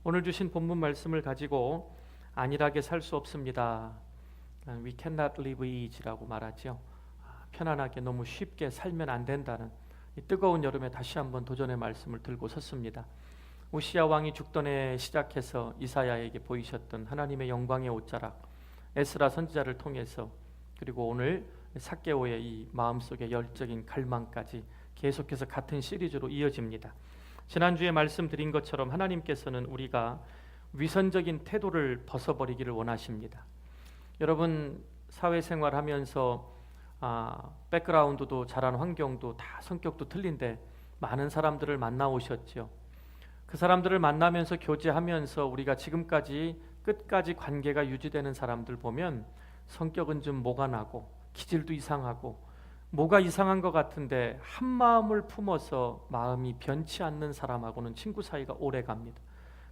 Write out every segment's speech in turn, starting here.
오늘 주신 본문 말씀을 가지고 안일하게 살 수 없습니다. We cannot live easy라고 말하죠. 편안하게 너무 쉽게 살면 안 된다는 이 뜨거운 여름에 다시 한번 도전의 말씀을 들고 섰습니다. 우시야 왕이 죽던 해 시작해서 이사야에게 보이셨던 하나님의 영광의 옷자락, 에스라 선지자를 통해서, 그리고 오늘 삭개오의 이 마음속의 열정인 갈망까지 계속해서 같은 시리즈로 이어집니다. 지난주에 말씀드린 것처럼 하나님께서는 우리가 위선적인 태도를 벗어버리기를 원하십니다. 여러분, 사회생활하면서 백그라운드도 자란 환경도 다 성격도 틀린데 많은 사람들을 만나오셨죠. 그 사람들을 만나면서 교제하면서 우리가 지금까지 끝까지 관계가 유지되는 사람들 보면 성격은 좀 모가 나고 기질도 이상하고 뭐가 이상한 것 같은데 한 마음을 품어서 마음이 변치 않는 사람하고는 친구 사이가 오래 갑니다.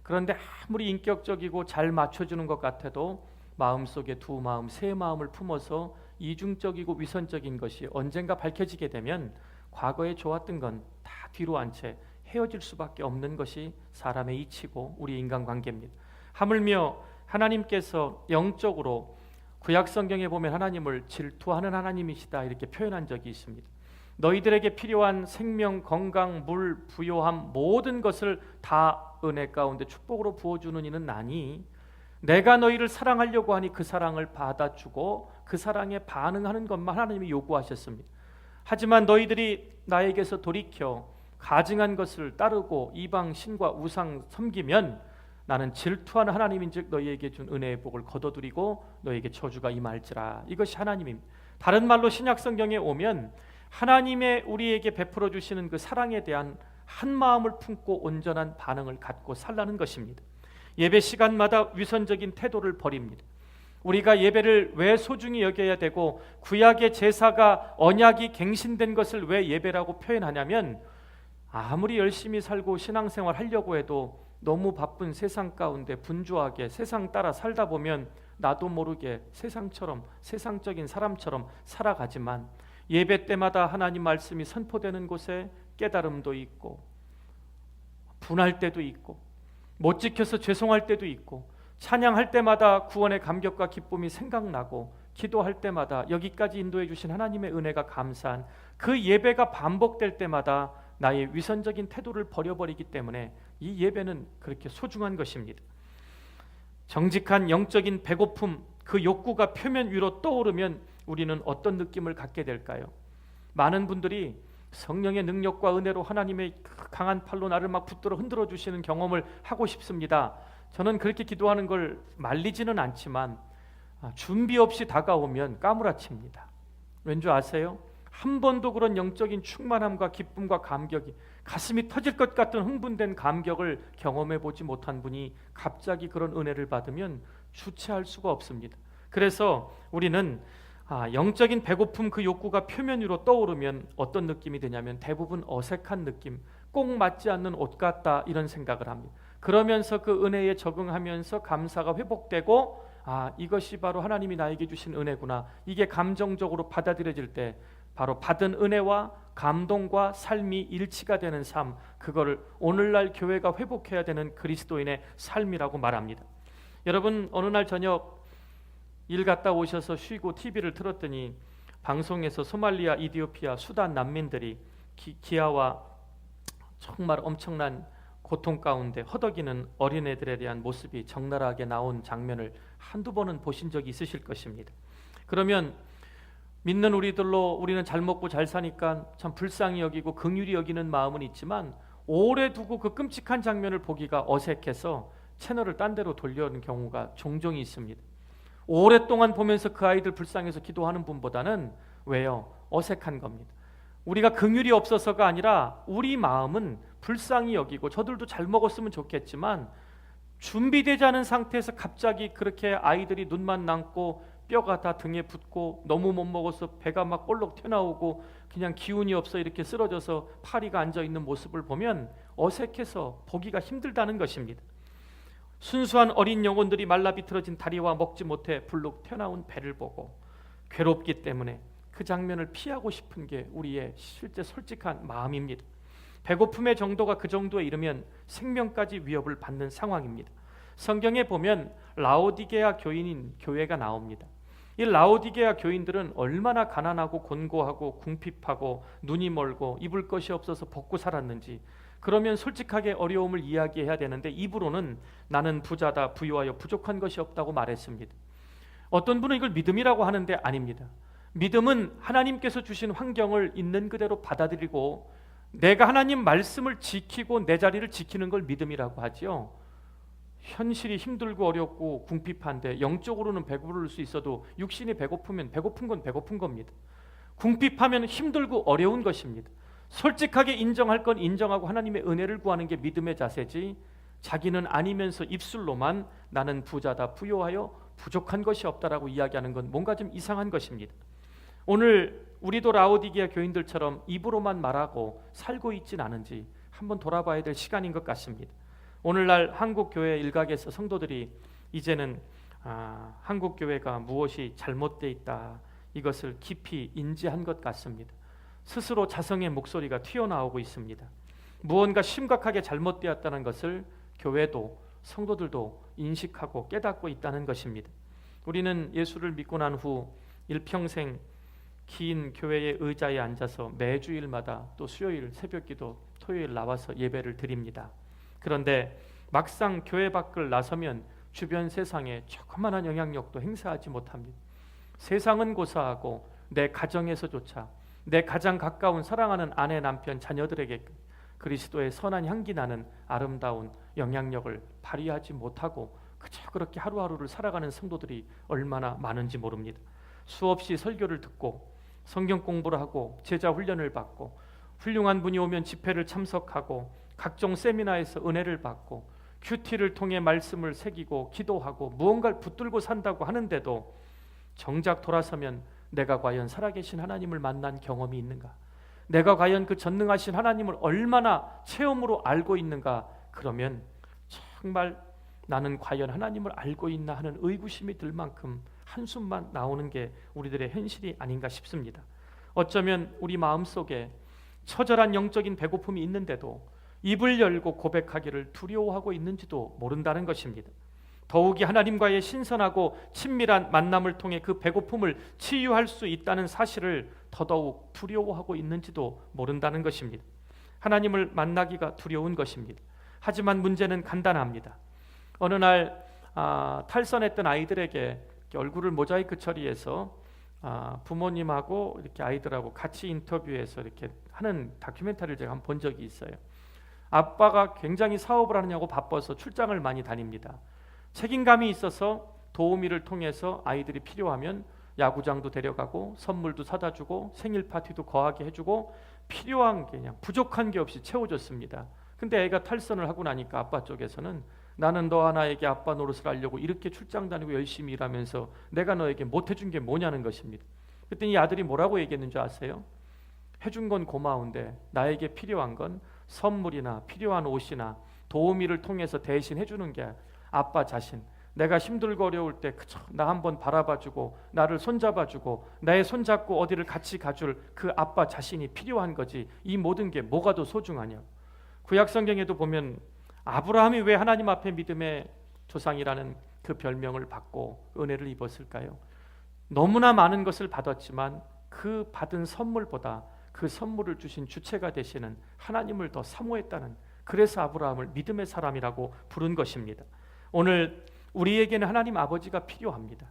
그런데 아무리 인격적이고 잘 맞춰주는 것 같아도 마음속에 두 마음, 세 마음을 품어서 이중적이고 위선적인 것이 언젠가 밝혀지게 되면 과거에 좋았던 건 다 뒤로 한 채 헤어질 수밖에 없는 것이 사람의 이치고 우리 인간관계입니다. 하물며 하나님께서 영적으로 구약 성경에 보면 하나님을 질투하는 하나님이시다 이렇게 표현한 적이 있습니다. 너희들에게 필요한 생명, 건강, 물, 부요함 모든 것을 다 은혜 가운데 축복으로 부어주는 이는 나니 내가 너희를 사랑하려고 하니 그 사랑을 받아주고 그 사랑에 반응하는 것만 하나님이 요구하셨습니다. 하지만 너희들이 나에게서 돌이켜 가증한 것을 따르고 이방 신과 우상 섬기면 나는 질투하는 하나님인즉 너희에게 준 은혜의 복을 거둬들이고 너희에게 저주가 임할지라. 이것이 하나님입니다. 다른 말로 신약 성경에 오면 하나님의 우리에게 베풀어 주시는 그 사랑에 대한 한 마음을 품고 온전한 반응을 갖고 살라는 것입니다. 예배 시간마다 위선적인 태도를 버립니다. 우리가 예배를 왜 소중히 여겨야 되고 구약의 제사가 언약이 갱신된 것을 왜 예배라고 표현하냐면 아무리 열심히 살고 신앙생활 하려고 해도 너무 바쁜 세상 가운데 분주하게 세상 따라 살다 보면 나도 모르게 세상처럼, 세상적인 사람처럼 살아가지만 예배 때마다 하나님 말씀이 선포되는 곳에 깨달음도 있고 분할 때도 있고 못 지켜서 죄송할 때도 있고 찬양할 때마다 구원의 감격과 기쁨이 생각나고 기도할 때마다 여기까지 인도해 주신 하나님의 은혜가 감사한 그 예배가 반복될 때마다 나의 위선적인 태도를 버려버리기 때문에 이 예배는 그렇게 소중한 것입니다. 정직한 영적인 배고픔, 그 욕구가 표면 위로 떠오르면 우리는 어떤 느낌을 갖게 될까요? 많은 분들이 성령의 능력과 은혜로 하나님의 강한 팔로 나를 막 붙들어 흔들어 주시는 경험을 하고 싶습니다. 저는 그렇게 기도하는 걸 말리지는 않지만 준비 없이 다가오면 까무라칩니다. 왠지 아세요? 한 번도 그런 영적인 충만함과 기쁨과 감격이 가슴이 터질 것 같은 흥분된 감격을 경험해 보지 못한 분이 갑자기 그런 은혜를 받으면 주체할 수가 없습니다. 그래서 우리는 영적인 배고픔 그 욕구가 표면 위로 떠오르면 어떤 느낌이 드냐면 대부분 어색한 느낌, 꼭 맞지 않는 옷 같다 이런 생각을 합니다. 그러면서 그 은혜에 적응하면서 감사가 회복되고 이것이 바로 하나님이 나에게 주신 은혜구나, 이게 감정적으로 받아들여질 때 바로 받은 은혜와 감동과 삶이 일치가 되는 삶, 그거를 오늘날 교회가 회복해야 되는 그리스도인의 삶이라고 말합니다. 여러분, 어느 날 저녁 일 갔다 오셔서 쉬고 TV를 틀었더니 방송에서 소말리아, 이디오피아, 수단 난민들이 기아와 정말 엄청난 고통 가운데 허덕이는 어린애들에 대한 모습이 적나라하게 나온 장면을 한두 번은 보신 적이 있으실 것입니다. 그러면 믿는 우리들로 우리는 잘 먹고 잘 사니까 참 불쌍히 여기고 긍휼히 여기는 마음은 있지만 오래 두고 그 끔찍한 장면을 보기가 어색해서 채널을 딴 데로 돌려는 경우가 종종 있습니다. 오랫동안 보면서 그 아이들 불쌍해서 기도하는 분보다는 왜요? 어색한 겁니다. 우리가 긍휼이 없어서가 아니라 우리 마음은 불쌍히 여기고 저들도 잘 먹었으면 좋겠지만 준비되지 않은 상태에서 갑자기 그렇게 아이들이 눈만 남고 뼈가 다 등에 붙고 너무 못 먹어서 배가 막 볼록 튀어나오고 그냥 기운이 없어 이렇게 쓰러져서 파리가 앉아있는 모습을 보면 어색해서 보기가 힘들다는 것입니다. 순수한 어린 영혼들이 말라비틀어진 다리와 먹지 못해 불룩 튀어나온 배를 보고 괴롭기 때문에 그 장면을 피하고 싶은 게 우리의 실제 솔직한 마음입니다. 배고픔의 정도가 그 정도에 이르면 생명까지 위협을 받는 상황입니다. 성경에 보면 라오디게아 교인인 교회가 나옵니다. 이 라오디게아 교인들은 얼마나 가난하고 곤고하고 궁핍하고 눈이 멀고 입을 것이 없어서 벗고 살았는지, 그러면 솔직하게 어려움을 이야기해야 되는데 입으로는 나는 부자다, 부유하여 부족한 것이 없다고 말했습니다. 어떤 분은 이걸 믿음이라고 하는데 아닙니다. 믿음은 하나님께서 주신 환경을 있는 그대로 받아들이고 내가 하나님 말씀을 지키고 내 자리를 지키는 걸 믿음이라고 하죠. 현실이 힘들고 어렵고 궁핍한데 영적으로는 배부를 수 있어도 육신이 배고프면 배고픈 건 배고픈 겁니다. 궁핍하면 힘들고 어려운 것입니다. 솔직하게 인정할 건 인정하고 하나님의 은혜를 구하는 게 믿음의 자세지, 자기는 아니면서 입술로만 나는 부자다, 부유하여 부족한 것이 없다라고 이야기하는 건 뭔가 좀 이상한 것입니다. 오늘 우리도 라오디게아 교인들처럼 입으로만 말하고 살고 있진 않은지 한번 돌아봐야 될 시간인 것 같습니다. 오늘날 한국 교회 일각에서 성도들이 이제는 한국 교회가 무엇이 잘못되어 있다, 이것을 깊이 인지한 것 같습니다. 스스로 자성의 목소리가 튀어나오고 있습니다. 무언가 심각하게 잘못되었다는 것을 교회도 성도들도 인식하고 깨닫고 있다는 것입니다. 우리는 예수를 믿고 난 후 일평생 긴 교회의 의자에 앉아서 매주일마다 또 수요일 새벽기도, 토요일 나와서 예배를 드립니다. 그런데 막상 교회 밖을 나서면 주변 세상에 조그마한 영향력도 행사하지 못합니다. 세상은 고사하고 내 가정에서조차 내 가장 가까운 사랑하는 아내, 남편, 자녀들에게 그리스도의 선한 향기 나는 아름다운 영향력을 발휘하지 못하고 그저 그렇게 하루하루를 살아가는 성도들이 얼마나 많은지 모릅니다. 수없이 설교를 듣고 성경 공부를 하고 제자 훈련을 받고 훌륭한 분이 오면 집회를 참석하고 각종 세미나에서 은혜를 받고 큐티를 통해 말씀을 새기고 기도하고 무언가를 붙들고 산다고 하는데도 정작 돌아서면 내가 과연 살아계신 하나님을 만난 경험이 있는가? 내가 과연 그 전능하신 하나님을 얼마나 체험으로 알고 있는가? 그러면 정말 나는 과연 하나님을 알고 있나 하는 의구심이 들 만큼 한숨만 나오는 게 우리들의 현실이 아닌가 싶습니다. 어쩌면 우리 마음속에 처절한 영적인 배고픔이 있는데도 입을 열고 고백하기를 두려워하고 있는지도 모른다는 것입니다. 더욱이 하나님과의 신선하고 친밀한 만남을 통해 그 배고픔을 치유할 수 있다는 사실을 더더욱 두려워하고 있는지도 모른다는 것입니다. 하나님을 만나기가 두려운 것입니다. 하지만 문제는 간단합니다. 어느 날 탈선했던 아이들에게 얼굴을 모자이크 처리해서 부모님하고 이렇게 아이들하고 같이 인터뷰해서 이렇게 하는 다큐멘터리를 제가 한번 본 적이 있어요. 아빠가 굉장히 사업을 하느냐고 바빠서 출장을 많이 다닙니다. 책임감이 있어서 도우미를 통해서 아이들이 필요하면 야구장도 데려가고 선물도 사다 주고 생일 파티도 거하게 해주고 필요한 게 그냥 부족한 게 없이 채워줬습니다. 근데 애가 탈선을 하고 나니까 아빠 쪽에서는 나는 너 하나에게 아빠 노릇을 하려고 이렇게 출장 다니고 열심히 일하면서 내가 너에게 못 해준 게 뭐냐는 것입니다. 그랬더니 이 아들이 뭐라고 얘기했는 줄 아세요? 해준 건 고마운데 나에게 필요한 건 선물이나 필요한 옷이나 도우미를 통해서 대신 해주는 게 아빠 자신, 내가 힘들고 어려울 때 그저 나 한번 바라봐주고 나를 손잡아주고 나의 손잡고 어디를 같이 가줄 그 아빠 자신이 필요한 거지 이 모든 게 뭐가 더 소중하냐. 구약 성경에도 보면 아브라함이 왜 하나님 앞에 믿음의 조상이라는 그 별명을 받고 은혜를 입었을까요? 너무나 많은 것을 받았지만 그 받은 선물보다 그 선물을 주신 주체가 되시는 하나님을 더 사모했다는, 그래서 아브라함을 믿음의 사람이라고 부른 것입니다. 오늘 우리에게는 하나님 아버지가 필요합니다.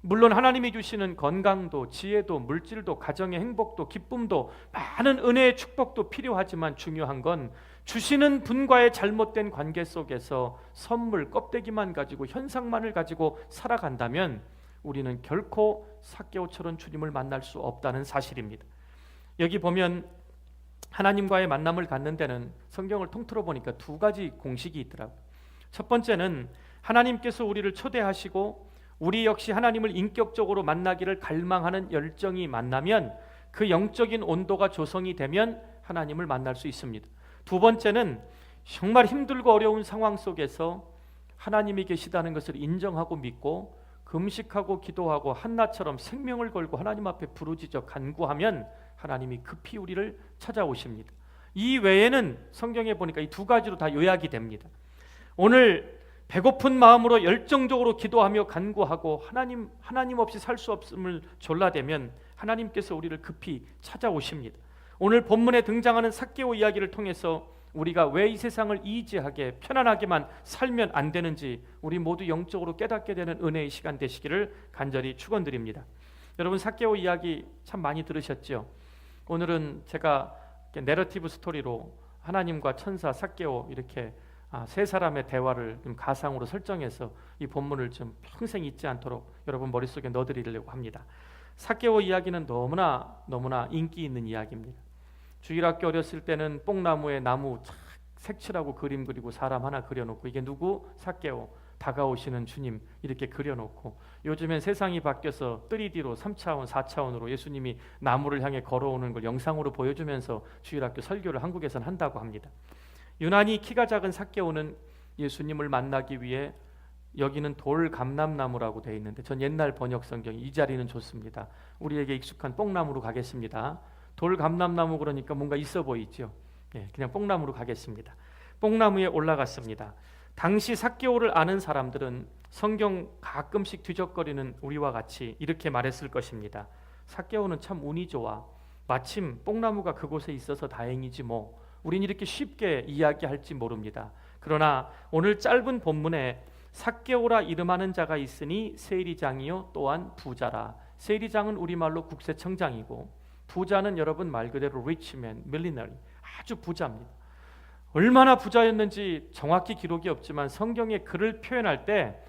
물론 하나님이 주시는 건강도 지혜도 물질도 가정의 행복도 기쁨도 많은 은혜의 축복도 필요하지만 중요한 건 주시는 분과의 잘못된 관계 속에서 선물 껍데기만 가지고 현상만을 가지고 살아간다면 우리는 결코 삭개오처럼 주님을 만날 수 없다는 사실입니다. 여기 보면 하나님과의 만남을 갖는 데는 성경을 통틀어 보니까 두 가지 공식이 있더라고요. 첫 번째는 하나님께서 우리를 초대하시고 우리 역시 하나님을 인격적으로 만나기를 갈망하는 열정이 만나면 그 영적인 온도가 조성이 되면 하나님을 만날 수 있습니다. 두 번째는 정말 힘들고 어려운 상황 속에서 하나님이 계시다는 것을 인정하고 믿고 금식하고 기도하고 한나처럼 생명을 걸고 하나님 앞에 부르짖어 간구하면 하나님이 급히 우리를 찾아오십니다. 이 외에는 성경에 보니까 이 두 가지로 다 요약이 됩니다. 오늘 배고픈 마음으로 열정적으로 기도하며 간구하고 하나님 없이 살 수 없음을 졸라대면 하나님께서 우리를 급히 찾아오십니다. 오늘 본문에 등장하는 삭개오 이야기를 통해서 우리가 왜 이 세상을 이지하게 편안하게만 살면 안 되는지 우리 모두 영적으로 깨닫게 되는 은혜의 시간 되시기를 간절히 축원드립니다. 여러분, 삭개오 이야기 참 많이 들으셨죠? 오늘은 제가 내러티브 스토리로 하나님과 천사 삭개오 이렇게 세 사람의 대화를 좀 가상으로 설정해서 이 본문을 좀 평생 잊지 않도록 여러분 머릿속에 넣어드리려고 합니다. 삭개오 이야기는 너무나 인기 있는 이야기입니다. 주일학교 어렸을 때는 뽕나무에 나무 색칠하고 그림 그리고 사람 하나 그려놓고 이게 누구? 삭개오, 다가오시는 주님 이렇게 그려놓고, 요즘엔 세상이 바뀌어서 3D로 3차원 4차원으로 예수님이 나무를 향해 걸어오는 걸 영상으로 보여주면서 주일학교 설교를 한국에서는 한다고 합니다. 유난히 키가 작은 삭개오는 예수님을 만나기 위해 여기는 돌 감람나무라고 되어 있는데 전 옛날 번역 성경이 이 자리는 좋습니다. 우리에게 익숙한 뽕나무로 가겠습니다. 돌 감람나무 그러니까 뭔가 있어 보이죠. 그냥 뽕나무로 가겠습니다. 뽕나무에 올라갔습니다. 당시 삭개오를 아는 사람들은 성경 가끔씩 뒤적거리는 우리와 같이 이렇게 말했을 것입니다. 삭개오는 참 운이 좋아. 마침 뽕나무가 그곳에 있어서 다행이지 뭐. 우린 이렇게 쉽게 이야기할지 모릅니다. 그러나 오늘 짧은 본문에 삭개오라 이름하는 자가 있으니 세리장이요 또한 부자라. 세리장은 우리말로 국세청장이고, 부자는 여러분 말 그대로 richman, millionaire, 아주 부자입니다. 얼마나 부자였는지 정확히 기록이 없지만 성경에 그를 표현할 때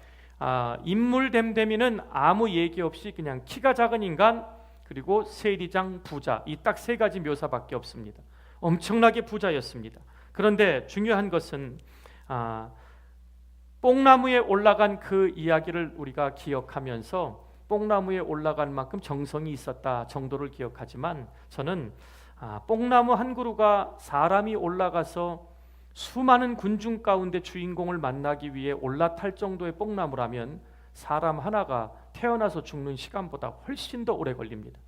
인물됨됨이는 아무 얘기 없이 그냥 키가 작은 인간 그리고 세리장 부자, 이 딱 세 가지 묘사밖에 없습니다. 엄청나게 부자였습니다. 그런데 중요한 것은 뽕나무에 올라간 그 이야기를 우리가 기억하면서 뽕나무에 올라간 만큼 정성이 있었다 정도를 기억하지만, 저는 뽕나무 한 그루가 사람이 올라가서 수많은 군중 가운데 주인공을 만나기 위해 올라탈 정도의 뽕나무라면 사람 하나가 태어나서 죽는 시간보다 훨씬 더 오래 걸립니다.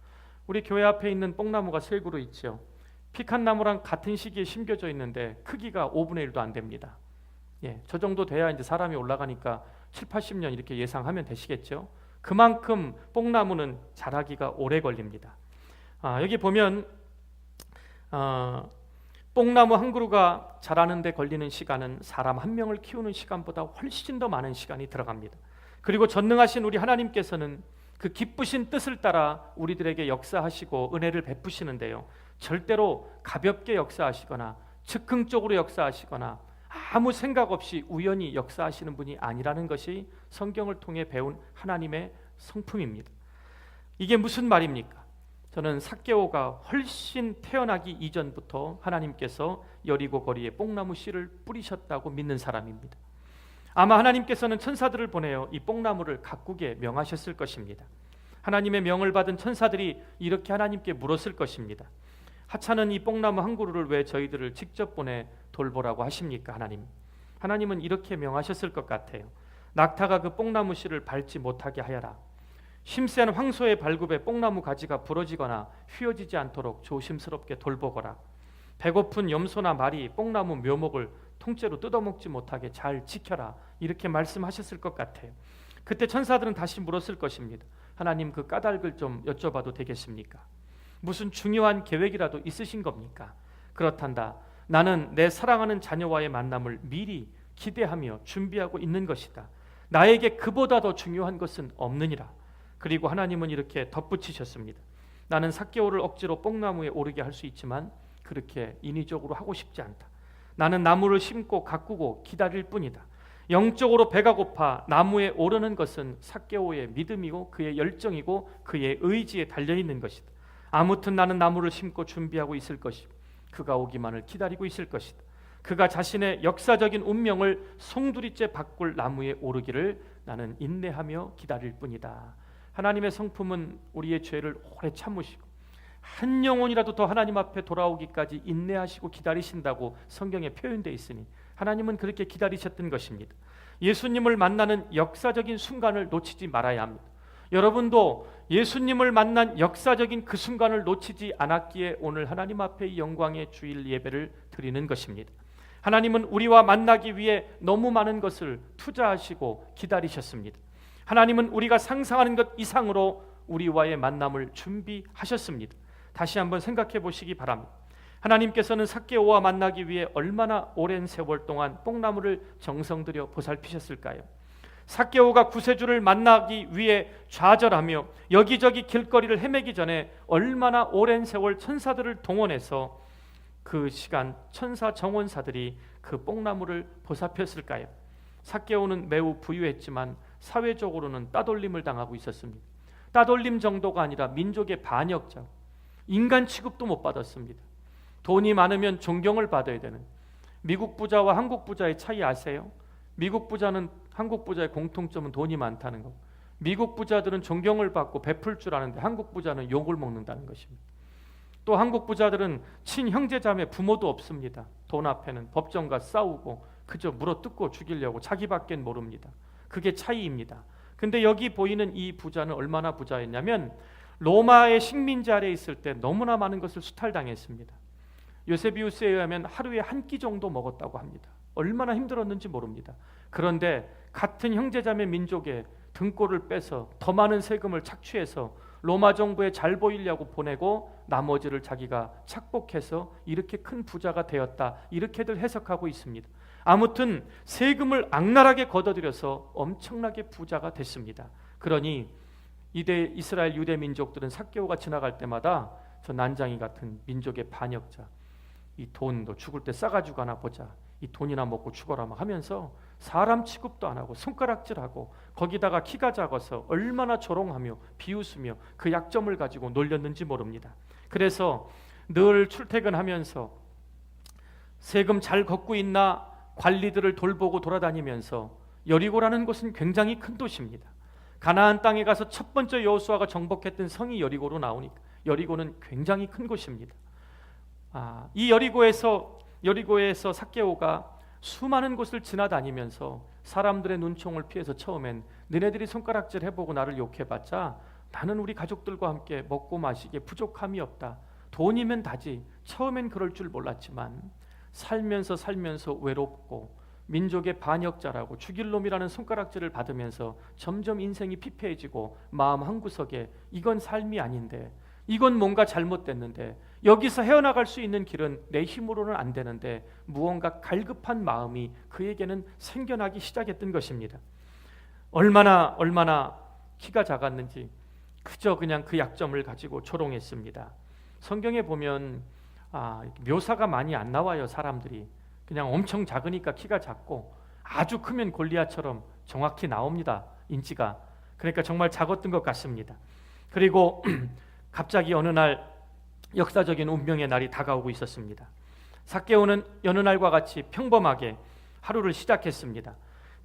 우리 교회 앞에 있는 뽕나무가 세 그루 있죠. 피칸나무랑 같은 시기에 심겨져 있는데 크기가 5분의 1도 안 됩니다. 저 정도 돼야 이제 사람이 올라가니까 7, 80년 이렇게 예상하면 되시겠죠. 그만큼 뽕나무는 자라기가 오래 걸립니다. 여기 보면 뽕나무 한 그루가 자라는 데 걸리는 시간은 사람 한 명을 키우는 시간보다 훨씬 더 많은 시간이 들어갑니다. 그리고 전능하신 우리 하나님께서는 그 기쁘신 뜻을 따라 우리들에게 역사하시고 은혜를 베푸시는데요, 절대로 가볍게 역사하시거나 즉흥적으로 역사하시거나 아무 생각 없이 우연히 역사하시는 분이 아니라는 것이 성경을 통해 배운 하나님의 성품입니다. 이게 무슨 말입니까? 저는 삭개오가 훨씬 태어나기 이전부터 하나님께서 여리고 거리에 뽕나무 씨를 뿌리셨다고 믿는 사람입니다. 아마 하나님께서는 천사들을 보내어 이 뽕나무를 가꾸게 명하셨을 것입니다. 하나님의 명을 받은 천사들이 이렇게 하나님께 물었을 것입니다. 하찮은 이 뽕나무 한 그루를 왜 저희들을 직접 보내 돌보라고 하십니까? 하나님은 이렇게 명하셨을 것 같아요. 낙타가 그 뽕나무 씨를 밟지 못하게 하여라. 힘센 황소의 발굽에 뽕나무 가지가 부러지거나 휘어지지 않도록 조심스럽게 돌보거라. 배고픈 염소나 말이 뽕나무 묘목을 통째로 뜯어먹지 못하게 잘 지켜라. 이렇게 말씀하셨을 것 같아요. 그때 천사들은 다시 물었을 것입니다. 하나님, 그 까닭을 좀 여쭤봐도 되겠습니까? 무슨 중요한 계획이라도 있으신 겁니까? 그렇단다. 나는 내 사랑하는 자녀와의 만남을 미리 기대하며 준비하고 있는 것이다. 나에게 그보다 더 중요한 것은 없느니라. 그리고 하나님은 이렇게 덧붙이셨습니다. 나는 삭개오를 억지로 뽕나무에 오르게 할 수 있지만 그렇게 인위적으로 하고 싶지 않다. 나는 나무를 심고 가꾸고 기다릴 뿐이다. 영적으로 배가 고파 나무에 오르는 것은 삭개오의 믿음이고 그의 열정이고 그의 의지에 달려있는 것이다. 아무튼 나는 나무를 심고 준비하고 있을 것이고 그가 오기만을 기다리고 있을 것이다. 그가 자신의 역사적인 운명을 송두리째 바꿀 나무에 오르기를 나는 인내하며 기다릴 뿐이다. 하나님의 성품은 우리의 죄를 오래 참으시고 한 영혼이라도 더 하나님 앞에 돌아오기까지 인내하시고 기다리신다고 성경에 표현되어 있으니 하나님은 그렇게 기다리셨던 것입니다. 예수님을 만나는 역사적인 순간을 놓치지 말아야 합니다. 여러분도 예수님을 만난 역사적인 그 순간을 놓치지 않았기에 오늘 하나님 앞에 이 영광의 주일 예배를 드리는 것입니다. 하나님은 우리와 만나기 위해 너무 많은 것을 투자하시고 기다리셨습니다. 하나님은 우리가 상상하는 것 이상으로 우리와의 만남을 준비하셨습니다. 다시 한번 생각해 보시기 바랍니다. 하나님께서는 삭개오와 만나기 위해 얼마나 오랜 세월 동안 뽕나무를 정성 들여 보살피셨을까요? 삭개오가 구세주를 만나기 위해 좌절하며 여기저기 길거리를 헤매기 전에 얼마나 오랜 세월 천사들을 동원해서 그 시간 천사 정원사들이 그 뽕나무를 보살폈을까요? 삭개오는 매우 부유했지만 사회적으로는 따돌림을 당하고 있었습니다. 따돌림 정도가 아니라 민족의 반역자, 인간 취급도 못 받았습니다. 돈이 많으면 존경을 받아야 되는, 미국 부자와 한국 부자의 차이 아세요? 미국 부자는 한국 부자의 공통점은 돈이 많다는 거. 미국 부자들은 존경을 받고 베풀 줄 아는데 한국 부자는 욕을 먹는다는 것입니다. 또 한국 부자들은 친형제자매 부모도 없습니다. 돈 앞에는 법정과 싸우고 그저 물어뜯고 죽이려고 자기밖엔 모릅니다. 그게 차이입니다. 근데 여기 보이는 이 부자는 얼마나 부자였냐면 로마의 식민지 아래에 있을 때 너무나 많은 것을 수탈당했습니다. 요세비우스에 의하면 하루에 한 끼 정도 먹었다고 합니다. 얼마나 힘들었는지 모릅니다. 그런데 같은 형제자매 민족에 등골을 빼서 더 많은 세금을 착취해서 로마 정부에 잘 보이려고 보내고 나머지를 자기가 착복해서 이렇게 큰 부자가 되었다, 이렇게들 해석하고 있습니다. 아무튼 세금을 악랄하게 걷어들여서 엄청나게 부자가 됐습니다. 그러니 이대 이스라엘 유대 민족들은 삭개오가 지나갈 때마다 저 난장이 같은 민족의 반역자, 이 돈도 죽을 때 싸가지고 하나 보자, 이 돈이나 먹고 죽어라 막 하면서 사람 취급도 안 하고 손가락질하고 거기다가 키가 작아서 얼마나 조롱하며 비웃으며 그 약점을 가지고 놀렸는지 모릅니다. 그래서 늘 출퇴근하면서 세금 잘 걷고 있나 관리들을 돌보고 돌아다니면서, 여리고라는 곳은 굉장히 큰 도시입니다. 가나안 땅에 가서 첫 번째 여호수아가 정복했던 성이 여리고로 나오니까 여리고는 굉장히 큰 곳입니다. 이 여리고에서 삭개오가 수많은 곳을 지나다니면서 사람들의 눈총을 피해서 처음엔 너네들이 손가락질 해보고 나를 욕해봤자 나는 우리 가족들과 함께 먹고 마시기에 부족함이 없다, 돈이면 다지, 처음엔 그럴 줄 몰랐지만 살면서 외롭고 민족의 반역자라고 죽일 놈이라는 손가락질을 받으면서 점점 인생이 피폐해지고 마음 한구석에 이건 삶이 아닌데, 이건 뭔가 잘못됐는데, 여기서 헤어나갈 수 있는 길은 내 힘으로는 안 되는데 무언가 갈급한 마음이 그에게는 생겨나기 시작했던 것입니다. 얼마나 키가 작았는지 그저 그냥 그 약점을 가지고 조롱했습니다. 성경에 보면 묘사가 많이 안 나와요. 사람들이 그냥 엄청 작으니까 키가 작고 아주 크면 골리앗처럼 정확히 나옵니다. 인치가. 그러니까 정말 작았던 것 같습니다. 그리고 갑자기 어느 날 역사적인 운명의 날이 다가오고 있었습니다. 삭개오는 여느 날과 같이 평범하게 하루를 시작했습니다.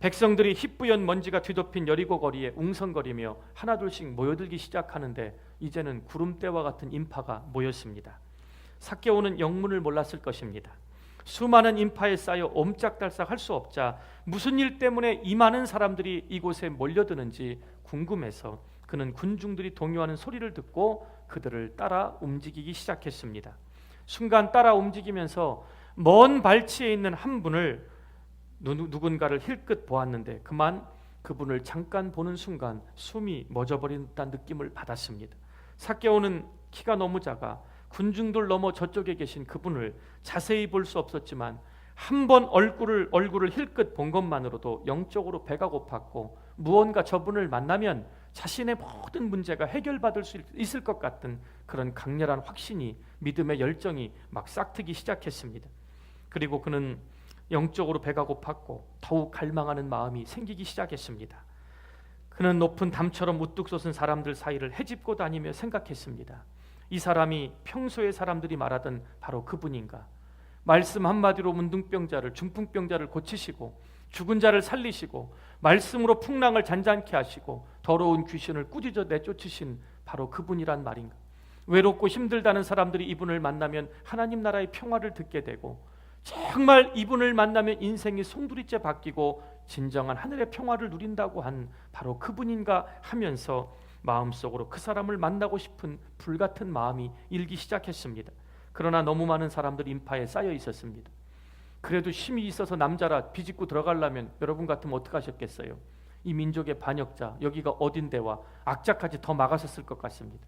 백성들이 희뿌연 먼지가 뒤덮인 여리고 거리에 웅성거리며 하나둘씩 모여들기 시작하는데 이제는 구름대와 같은 인파가 모였습니다. 삭개오는 영문을 몰랐을 것입니다. 수많은 인파에 쌓여 옴짝달싹 할 수 없자 무슨 일 때문에 이 많은 사람들이 이곳에 몰려드는지 궁금해서 그는 군중들이 동요하는 소리를 듣고 그들을 따라 움직이기 시작했습니다. 순간 따라 움직이면서 먼 발치에 있는 한 분을 누군가를 힐끗 보았는데 그만 그분을 잠깐 보는 순간 숨이 멎어버린 듯한 느낌을 받았습니다. 삭개오는 키가 너무 작아 군중들 넘어 저쪽에 계신 그분을 자세히 볼 수 없었지만 한 번 얼굴을 힐끗 본 것만으로도 영적으로 배가 고팠고 무언가 저분을 만나면 자신의 모든 문제가 해결받을 수 있을 것 같은 그런 강렬한 확신이, 믿음의 열정이 막 싹트기 시작했습니다. 그리고 그는 영적으로 배가 고팠고 더욱 갈망하는 마음이 생기기 시작했습니다. 그는 높은 담처럼 우뚝 솟은 사람들 사이를 헤집고 다니며 생각했습니다. 이 사람이 평소에 사람들이 말하던 바로 그분인가? 말씀 한마디로 문둥병자를, 중풍병자를 고치시고 죽은 자를 살리시고 말씀으로 풍랑을 잔잔케 하시고 더러운 귀신을 꾸짖어 내쫓으신 바로 그분이란 말인가? 외롭고 힘들다는 사람들이 이분을 만나면 하나님 나라의 평화를 듣게 되고 정말 이분을 만나면 인생이 송두리째 바뀌고 진정한 하늘의 평화를 누린다고 한 바로 그분인가 하면서 마음속으로 그 사람을 만나고 싶은 불같은 마음이 일기 시작했습니다. 그러나 너무 많은 사람들이 인파에 쌓여 있었습니다. 그래도 힘이 있어서 남자라 비집고 들어가려면 여러분 같으면 어떡하셨겠어요? 이 민족의 반역자, 여기가 어딘데와 악자까지 더 막아섰을 것 같습니다.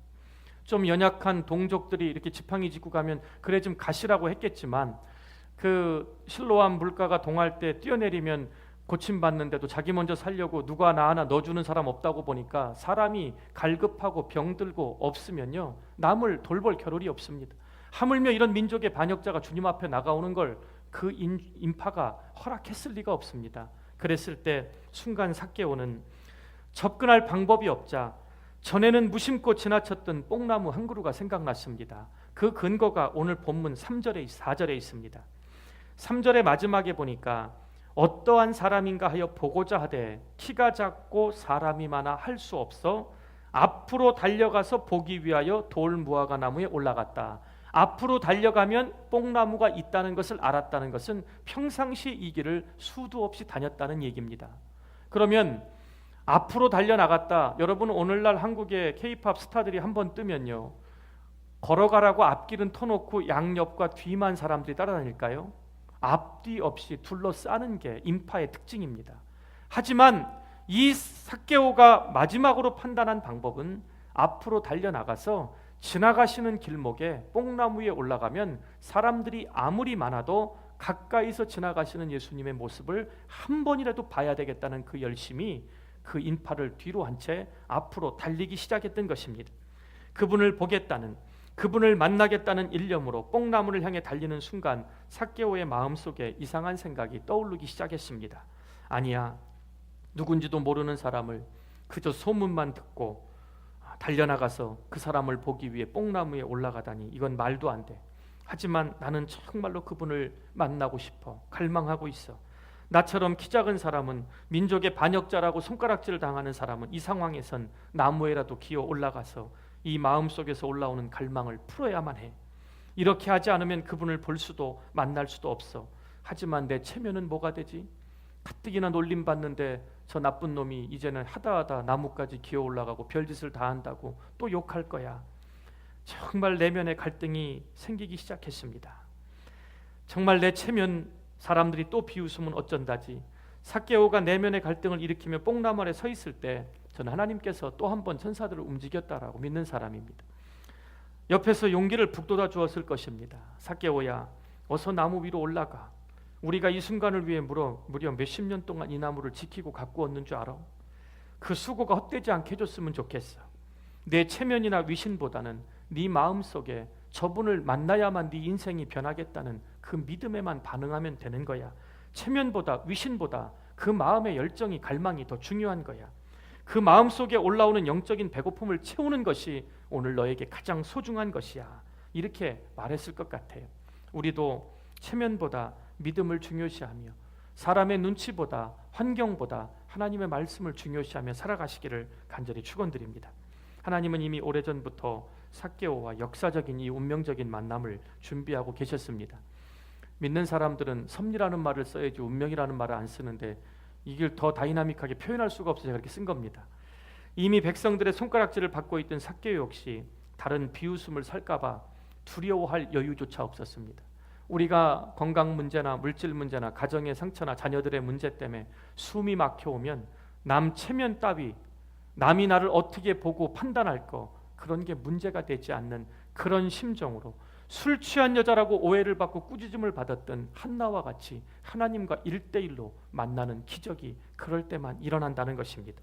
좀 연약한 동족들이 이렇게 지팡이 짚고 가면 그래 좀 가시라고 했겠지만, 그 실로암 물가가 동할 때 뛰어내리면 고침받는데도 자기 먼저 살려고 누가 나 하나 넣어주는 사람 없다고 보니까 사람이 갈급하고 병들고 없으면요 남을 돌볼 겨를이 없습니다. 하물며 이런 민족의 반역자가 주님 앞에 나가오는 걸 그 인파가 허락했을 리가 없습니다. 그랬을 때 순간 삭개오는 접근할 방법이 없자 전에는 무심코 지나쳤던 뽕나무 한 그루가 생각났습니다. 그 근거가 오늘 본문 3절에 4절에 있습니다. 3절의 마지막에 보니까 어떠한 사람인가 하여 보고자 하되 키가 작고 사람이 많아 할 수 없어 앞으로 달려가서 보기 위하여 돌무화과 나무에 올라갔다. 앞으로 달려가면 뽕나무가 있다는 것을 알았다는 것은 평상시 이 길을 수도 없이 다녔다는 얘기입니다. 그러면 앞으로 달려나갔다. 여러분 오늘날 한국의 K-팝 스타들이 한번 뜨면요 걸어가라고 앞길은 터놓고 양옆과 뒤만 사람들이 따라다닐까요? 앞뒤 없이 둘러싸는 게 인파의 특징입니다. 하지만 이 삭개오가 마지막으로 판단한 방법은 앞으로 달려나가서 지나가시는 길목에 뽕나무 위에 올라가면 사람들이 아무리 많아도 가까이서 지나가시는 예수님의 모습을 한 번이라도 봐야 되겠다는 그 열심이 그 인파를 뒤로 한 채 앞으로 달리기 시작했던 것입니다. 그분을 보겠다는, 그분을 만나겠다는 일념으로 뽕나무를 향해 달리는 순간 삭개오의 마음속에 이상한 생각이 떠오르기 시작했습니다. 아니야, 누군지도 모르는 사람을 그저 소문만 듣고 달려나가서 그 사람을 보기 위해 뽕나무에 올라가다니 이건 말도 안 돼. 하지만 나는 정말로 그분을 만나고 싶어. 갈망하고 있어. 나처럼 키 작은 사람은, 민족의 반역자라고 손가락질을 당하는 사람은 이 상황에선 나무에라도 기어 올라가서 이 마음속에서 올라오는 갈망을 풀어야만 해. 이렇게 하지 않으면 그분을 볼 수도 만날 수도 없어. 하지만 내 체면은 뭐가 되지? 가뜩이나 놀림받는데 저 나쁜 놈이 이제는 하다하다 나무까지 기어 올라가고 별짓을 다 한다고 또 욕할 거야. 정말 내면의 갈등이 생기기 시작했습니다. 정말 내 체면 사람들이 또 비웃으면 어쩐다지. 삭개오가 내면의 갈등을 일으키며 뽕나무 아래 서 있을 때 저는 하나님께서 또 한 번 천사들을 움직였다라고 믿는 사람입니다. 옆에서 용기를 북돋아 주었을 것입니다. 삭개오야, 어서 나무 위로 올라가. 우리가 이 순간을 위해 무려 몇십 년 동안 이 나무를 지키고 가꾸었는 줄 알아? 그 수고가 헛되지 않게 해줬으면 좋겠어. 내 체면이나 위신보다는 네 마음속에 저분을 만나야만 네 인생이 변하겠다는 그 믿음에만 반응하면 되는 거야. 체면보다 위신보다 그 마음의 열정이, 갈망이 더 중요한 거야. 그 마음속에 올라오는 영적인 배고픔을 채우는 것이 오늘 너에게 가장 소중한 것이야. 이렇게 말했을 것 같아요. 우리도 체면보다 믿음을 중요시하며 사람의 눈치보다 환경보다 하나님의 말씀을 중요시하며 살아가시기를 간절히 축원드립니다. 하나님은 이미 오래전부터 삭개오와 역사적인 이 운명적인 만남을 준비하고 계셨습니다. 믿는 사람들은 섭리라는 말을 써야지 운명이라는 말을 안 쓰는데 이걸 더 다이나믹하게 표현할 수가 없어서 그렇게 쓴 겁니다. 이미 백성들의 손가락질을 받고 있던 삭개오 역시 다른 비웃음을 살까봐 두려워할 여유조차 없었습니다. 우리가 건강 문제나 물질 문제나 가정의 상처나 자녀들의 문제 때문에 숨이 막혀오면 남 체면 따위, 남이 나를 어떻게 보고 판단할 거, 그런 게 문제가 되지 않는 그런 심정으로 술 취한 여자라고 오해를 받고 꾸짖음을 받았던 한나와 같이 하나님과 1대1로 만나는 기적이 그럴 때만 일어난다는 것입니다.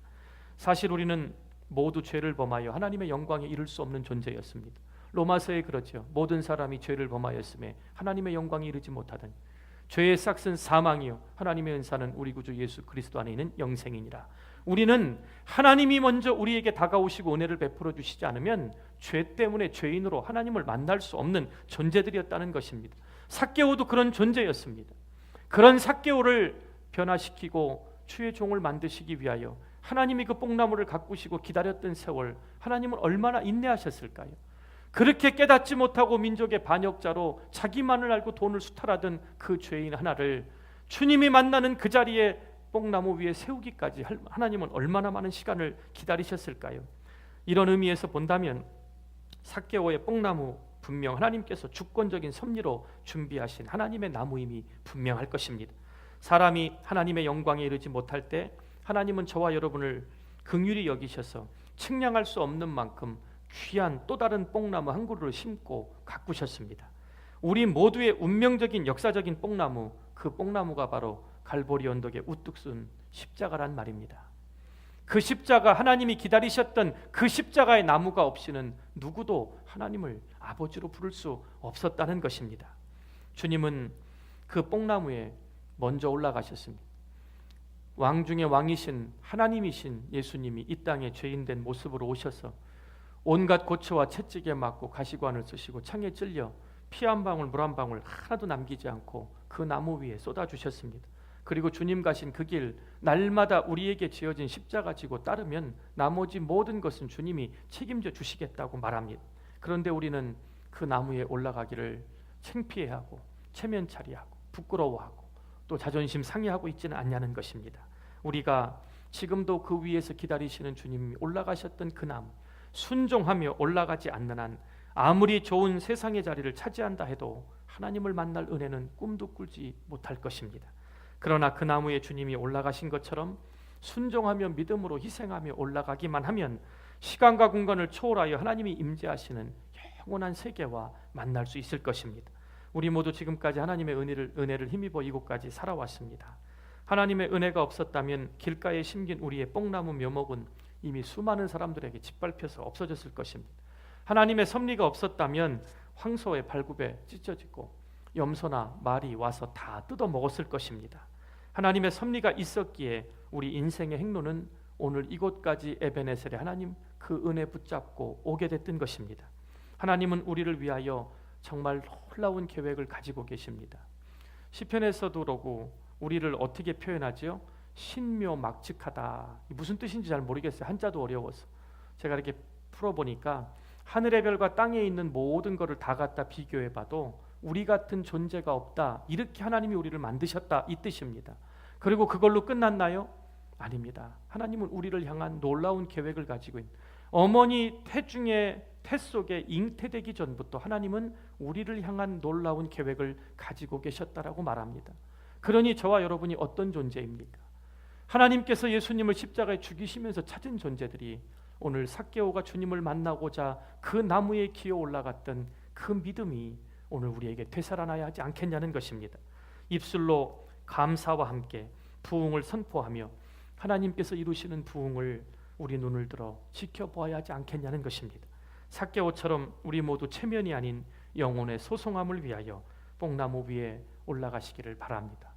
사실 우리는 모두 죄를 범하여 하나님의 영광에 이를 수 없는 존재였습니다. 로마서에 그렇죠. 모든 사람이 죄를 범하였음에 하나님의 영광에 이르지 못하더니 죄의 싹은 사망이요 하나님의 은사는 우리 구주 예수 그리스도 안에 있는 영생이니라. 우리는 하나님이 먼저 우리에게 다가오시고 은혜를 베풀어 주시지 않으면 죄 때문에 죄인으로 하나님을 만날 수 없는 존재들이었다는 것입니다. 삭개오도 그런 존재였습니다. 그런 삭개오를 변화시키고 주의 종을 만드시기 위하여 하나님이 그 뽕나무를 가꾸시고 기다렸던 세월, 하나님은 얼마나 인내하셨을까요? 그렇게 깨닫지 못하고 민족의 반역자로 자기만을 알고 돈을 수탈하던 그 죄인 하나를 주님이 만나는 그 자리에 뽕나무 위에 세우기까지 하나님은 얼마나 많은 시간을 기다리셨을까요? 이런 의미에서 본다면 삭개오의 뽕나무 분명 하나님께서 주권적인 섭리로 준비하신 하나님의 나무임이 분명할 것입니다. 사람이 하나님의 영광에 이르지 못할 때 하나님은 저와 여러분을 긍휼히 여기셔서 측량할 수 없는 만큼 귀한 또 다른 뽕나무 한 그루를 심고 가꾸셨습니다. 우리 모두의 운명적인 역사적인 뽕나무, 그 뽕나무가 바로 갈보리 언덕에 우뚝 쏜 십자가란 말입니다. 그 십자가, 하나님이 기다리셨던 그 십자가의 나무가 없이는 누구도 하나님을 아버지로 부를 수 없었다는 것입니다. 주님은 그 뽕나무에 먼저 올라가셨습니다. 왕 중에 왕이신 하나님이신 예수님이 이 땅에 죄인된 모습으로 오셔서 온갖 고초와 채찍에 맞고 가시관을 쓰시고 창에 찔려 피 한 방울 물 한 방울 하나도 남기지 않고 그 나무 위에 쏟아주셨습니다. 그리고 주님 가신 그 길, 날마다 우리에게 지어진 십자가 지고 따르면 나머지 모든 것은 주님이 책임져 주시겠다고 말합니다. 그런데 우리는 그 나무에 올라가기를 창피해하고 체면차리하고 부끄러워하고 또 자존심 상해하고 있지는 않냐는 것입니다. 우리가 지금도 그 위에서 기다리시는 주님이 올라가셨던 그 나무, 순종하며 올라가지 않는 한 아무리 좋은 세상의 자리를 차지한다 해도 하나님을 만날 은혜는 꿈도 꿀지 못할 것입니다. 그러나 그 나무에 주님이 올라가신 것처럼 순종하며 믿음으로 희생하며 올라가기만 하면 시간과 공간을 초월하여 하나님이 임재하시는 영원한 세계와 만날 수 있을 것입니다. 우리 모두 지금까지 하나님의 은혜를 힘입어 이곳까지 살아왔습니다. 하나님의 은혜가 없었다면 길가에 심긴 우리의 뽕나무 묘목은 이미 수많은 사람들에게 짓밟혀서 없어졌을 것입니다. 하나님의 섭리가 없었다면 황소의 발굽에 찢어지고 염소나 말이 와서 다 뜯어 먹었을 것입니다. 하나님의 섭리가 있었기에 우리 인생의 행로는 오늘 이곳까지 에베네셀의 하나님 그 은혜 붙잡고 오게 됐던 것입니다. 하나님은 우리를 위하여 정말 놀라운 계획을 가지고 계십니다. 시편에서도 그러고 우리를 어떻게 표현하죠? 신묘막측하다. 무슨 뜻인지 잘 모르겠어요. 한자도 어려워서. 제가 이렇게 풀어보니까 하늘의 별과 땅에 있는 모든 것을 다 갖다 비교해봐도 우리 같은 존재가 없다. 이렇게 하나님이 우리를 만드셨다. 이 뜻입니다. 그리고 그걸로 끝났나요? 아닙니다. 하나님은 우리를 향한 놀라운 계획을 가지고 있는, 어머니 태중의 태 속에 잉태되기 전부터 하나님은 우리를 향한 놀라운 계획을 가지고 계셨다라고 말합니다. 그러니 저와 여러분이 어떤 존재입니까? 하나님께서 예수님을 십자가에 죽이시면서 찾은 존재들이 오늘 삭개오가 주님을 만나고자 그 나무에 기어 올라갔던 그 믿음이 오늘 우리에게 되살아나야 하지 않겠냐는 것입니다. 입술로 감사와 함께 부흥을 선포하며 하나님께서 이루시는 부흥을 우리 눈을 들어 지켜보아야 하지 않겠냐는 것입니다. 삭개오처럼 우리 모두 체면이 아닌 영혼의 소송함을 위하여 뽕나무 위에 올라가시기를 바랍니다.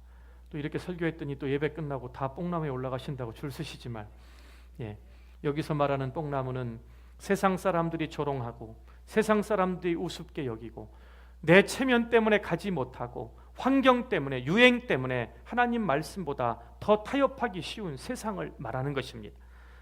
또 이렇게 설교했더니 또 예배 끝나고 다 뽕나무에 올라가신다고 줄 서시지만, 여기서 말하는 뽕나무는 세상 사람들이 조롱하고 세상 사람들이 우습게 여기고 내 체면 때문에 가지 못하고 환경 때문에 유행 때문에 하나님 말씀보다 더 타협하기 쉬운 세상을 말하는 것입니다.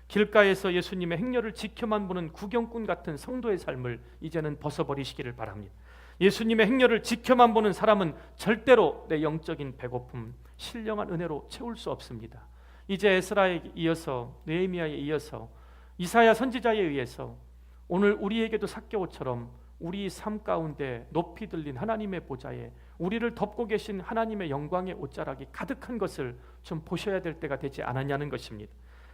길가에서 예수님의 행렬을 지켜만 보는 구경꾼 같은 성도의 삶을 이제는 벗어버리시기를 바랍니다. 예수님의 행렬을 지켜만 보는 사람은 절대로 내 영적인 배고픔, 신령한 은혜로 채울 수 없습니다. 이제 에스라에 이어서 느헤미야에 이어서 이사야 선지자에 의해서 오늘 우리에게도 삭개오처럼 우리 삶 가운데 높이 들린 하나님의 보좌에 우리를 덮고 계신 하나님의 영광의 옷자락이 가득한 것을 좀 보셔야 될 때가 되지 않았냐는 것입니다.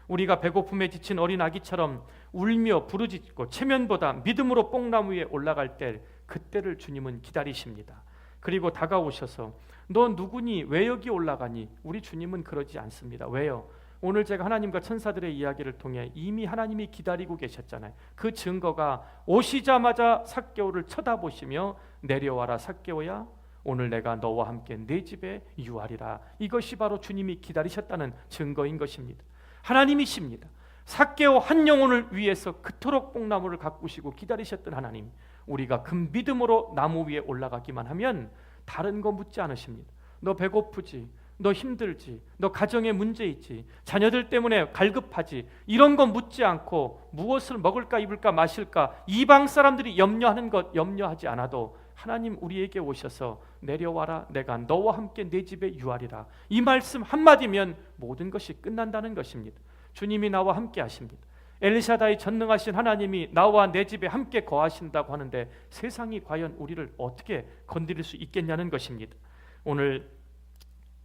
우리가 배고픔에 지친 어린 아기처럼 울며 부르짖고 체면보다 믿음으로 뽕나무 위에 올라갈 때 그때를 주님은 기다리십니다. 그리고 다가오셔서 너 누구니? 왜 여기 올라가니? 우리 주님은 그러지 않습니다. 왜요? 오늘 제가 하나님과 천사들의 이야기를 통해 이미 하나님이 기다리고 계셨잖아요. 그 증거가 오시자마자 삭개오를 쳐다보시며 내려와라 삭개오야, 오늘 내가 너와 함께 내 집에 유하리라. 이것이 바로 주님이 기다리셨다는 증거인 것입니다. 하나님이십니다. 삭개오 한 영혼을 위해서 그토록 뽕나무를 가꾸시고 기다리셨던 하나님, 우리가 그 믿음으로 나무 위에 올라가기만 하면 다른 거 묻지 않으십니다. 너 배고프지? 너 힘들지? 너 가정에 문제 있지? 자녀들 때문에 갈급하지? 이런 거 묻지 않고 무엇을 먹을까 입을까 마실까 이방 사람들이 염려하는 것 염려하지 않아도 하나님 우리에게 오셔서 내려와라, 내가 너와 함께 내 집에 유하리라. 이 말씀 한마디면 모든 것이 끝난다는 것입니다. 주님이 나와 함께 하십니다. 엘샤다이 전능하신 하나님이 나와 내 집에 함께 거하신다고 하는데 세상이 과연 우리를 어떻게 건드릴 수 있겠냐는 것입니다. 오늘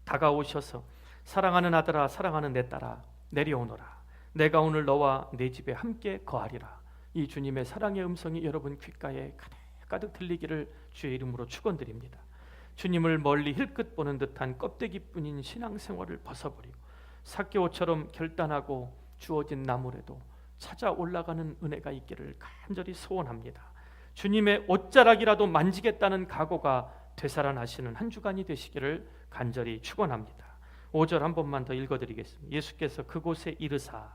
다가오셔서 사랑하는 아들아, 사랑하는 내 딸아, 내려오너라. 내가 오늘 너와 내 집에 함께 거하리라. 이 주님의 사랑의 음성이 여러분 귓가에 가득 들리기를 주의 이름으로 축원드립니다. 주님을 멀리 힐끗 보는 듯한 껍데기뿐인 신앙생활을 벗어버리고 삭개오처럼 결단하고 주어진 나물에도 찾아 올라가는 은혜가 있기를 간절히 소원합니다. 주님의 옷자락이라도 만지겠다는 각오가 되살아나시는 한 주간이 되시기를 간절히 축원합니다. 5절 한 번만 더 읽어드리겠습니다. 예수께서 그곳에 이르사,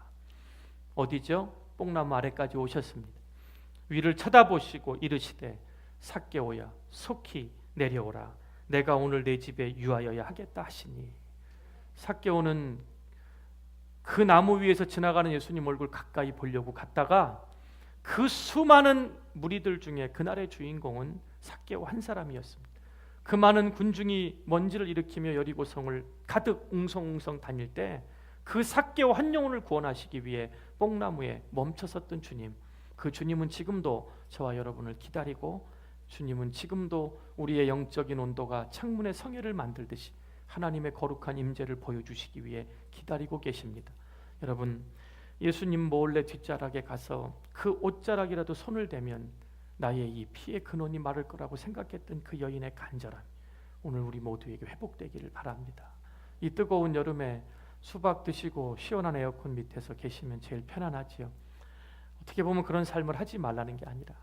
어디죠? 뽕나무 아래까지 오셨습니다. 위를 쳐다보시고 이르시되 삭개오야 속히 내려오라. 내가 오늘 내 집에 유하여야 하겠다 하시니, 삭개오는 그 나무 위에서 지나가는 예수님 얼굴 가까이 보려고 갔다가 그 수많은 무리들 중에 그날의 주인공은 삭개오 한 사람이었습니다. 그 많은 군중이 먼지를 일으키며 여리고성을 가득 웅성웅성 다닐 때 그 삭개오 한 영혼을 구원하시기 위해 뽕나무에 멈춰섰던 주님, 그 주님은 지금도 저와 여러분을 기다리고, 주님은 지금도 우리의 영적인 온도가 창문에 성회를 만들듯이 하나님의 거룩한 임재를 보여주시기 위해 기다리고 계십니다. 여러분, 예수님 몰래 뒷자락에 가서 그 옷자락이라도 손을 대면 나의 이 피의 근원이 마를 거라고 생각했던 그 여인의 간절함, 오늘 우리 모두에게 회복되기를 바랍니다. 이 뜨거운 여름에 수박 드시고 시원한 에어컨 밑에서 계시면 제일 편안하지요. 어떻게 보면 그런 삶을 하지 말라는 게 아니라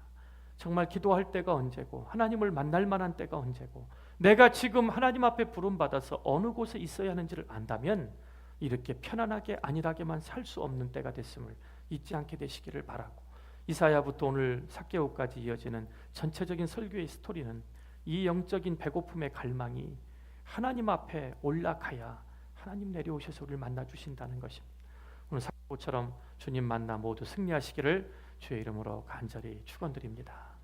정말 기도할 때가 언제고 하나님을 만날 만한 때가 언제고 내가 지금 하나님 앞에 부름받아서 어느 곳에 있어야 하는지를 안다면 이렇게 편안하게 안일하게만 살 수 없는 때가 됐음을 잊지 않게 되시기를 바라고, 이사야부터 오늘 삭개오까지 이어지는 전체적인 설교의 스토리는 이 영적인 배고픔의 갈망이 하나님 앞에 올라가야 하나님 내려오셔서 우리를 만나주신다는 것입니다. 오늘 삭개오처럼 주님 만나 모두 승리하시기를 주의 이름으로 간절히 축원드립니다.